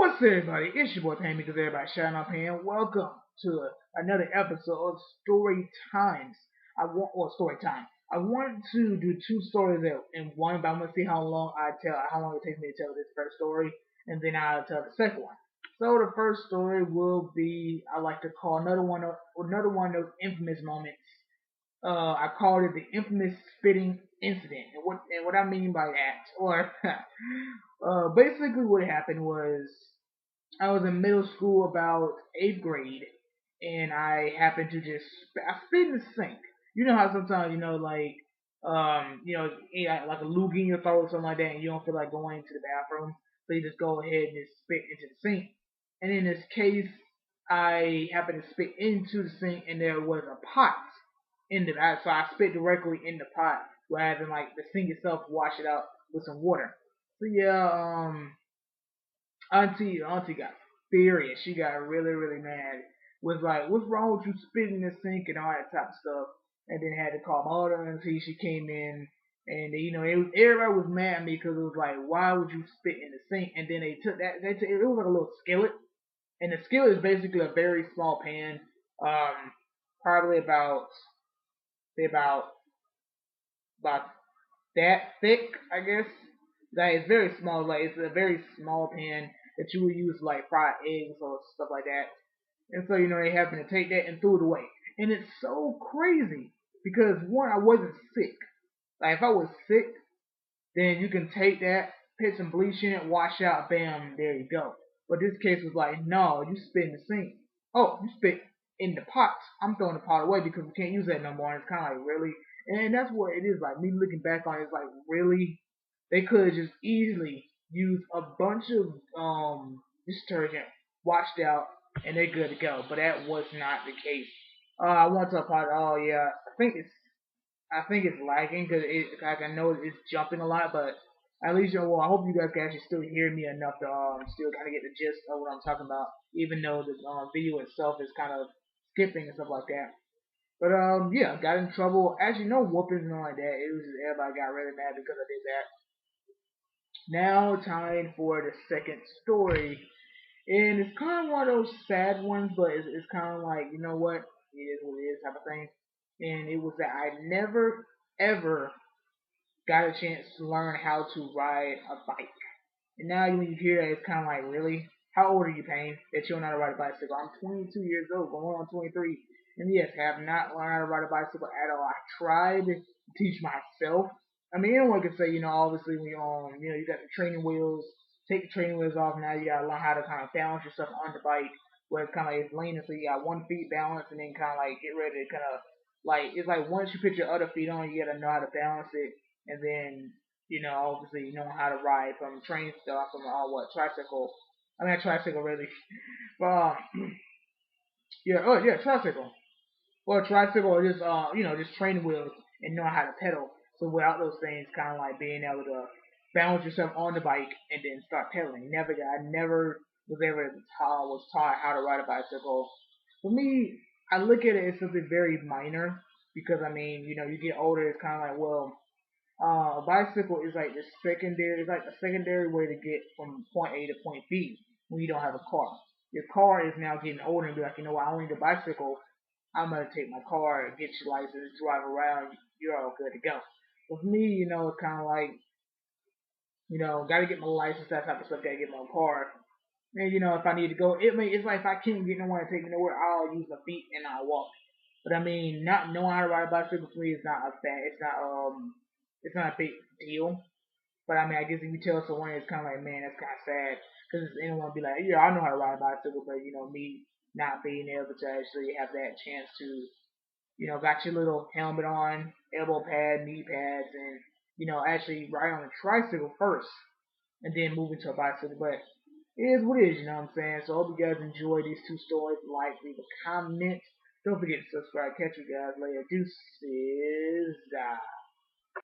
What's up, everybody? It's your boy Pam because everybody's shouting up here. Welcome to another episode of Story Times. Story Time. I want to do two stories in one, but I'm gonna see how long it takes me to tell this first story, and then I'll tell the second one. So the first story will be I like to call another one of those infamous moments. I called it the infamous spitting incident, and what I mean by that, or basically what happened was I was in middle school, about eighth grade, and I happened to I spit in the sink. You know how sometimes like a loogie in your throat or something like that, and you don't feel like going to the bathroom, so you just go ahead and just spit into the sink. And in this case, I happened to spit into the sink, and there was a pot in the so I spit directly in the pot rather than like the sink itself wash it out with some water. So yeah, Auntie got furious. She got really, really mad. Was like, "What's wrong with you spitting in the sink and all that type of stuff?" And then had to call my other auntie. She came in, and everybody was mad at me because it was like, "Why would you spit in the sink?" And then it was like a little skillet, and the skillet is basically a very small pan, probably about about that thick, I guess. Like it's very small. Like it's a very small pan that you would use to, like fry eggs or stuff like that. And so they happened to take that and threw it away. And it's so crazy because one, I wasn't sick. Like if I was sick, then you can take that, put some bleach in it, wash out, bam, there you go. But this case was like, no, you spit in the sink. Oh, you spit in the pot. I'm throwing the pot away because we can't use that no more. And it's kind of like, really? And that's what it is. Like, me looking back on it, it's like, really? They could have just easily used a bunch of detergent, washed out, and they're good to go. But that was not the case. I want to apologize. Oh, yeah. I think it's lagging because like I know it's jumping a lot, but at least I hope you guys can actually still hear me enough to still kind of get the gist of what I'm talking about, even though the video itself is kind of skipping and stuff like that. But yeah, got in trouble. Actually, no whoopings and all like that. It was just everybody got really mad because I did that. Now time for the second story, and it's kind of one of those sad ones, but it's kind of like, you know what, it is what it is type of thing. And it was that I never ever got a chance to learn how to ride a bike. And now when you hear that, it's kind of like, really? How old are you, Payne, that you don't know how to ride a bicycle? I'm 22 years old, going on 23. And yes, have not learned how to ride a bicycle at all. I tried to teach myself. I mean, anyone could say, obviously when you got the training wheels, take the training wheels off. Now you gotta learn how to kind of balance yourself on the bike, where it's kind of like it's leaning, so you got 1 foot balance, and then kind of like get ready to kind of like it's like once you put your other feet on, you gotta know how to balance it, and then obviously you know how to ride from train stuff from tricycle. I mean, tricycle really. But yeah, oh yeah, tricycle. Or tricycle, or just just training wheels and knowing how to pedal. So without those things, kind of like being able to balance yourself on the bike and then start pedaling. I never was taught how to ride a bicycle. For me, I look at it as something very minor because I mean, you get older, it's kind of like, well, a bicycle is like the secondary way to get from point A to point B when you don't have a car. Your car is now getting older and be like, you know what, I don't need a bicycle. I'm gonna take my car, get your license, drive around. You're all good to go. With me, it's kind of like, gotta get my license, that type of stuff. Gotta get my car. And if I need to go, it's like if I can't get no one to take me nowhere, I'll use my feet and I'll walk. But I mean, not knowing how to ride a bicycle for me is not a bad. It's not a big deal. But I mean, I guess if you tell someone, it's kind of like, man, that's kind of sad. Because anyone be like, yeah, I know how to ride a bicycle, but me not being able to actually have that chance to, got your little helmet on, elbow pad, knee pads, and actually ride on a tricycle first, and then move into a bicycle. But it is what it is, you know what I'm saying? So I hope you guys enjoy these two stories. Like, leave a comment. Don't forget to subscribe. Catch you guys later. Deuces.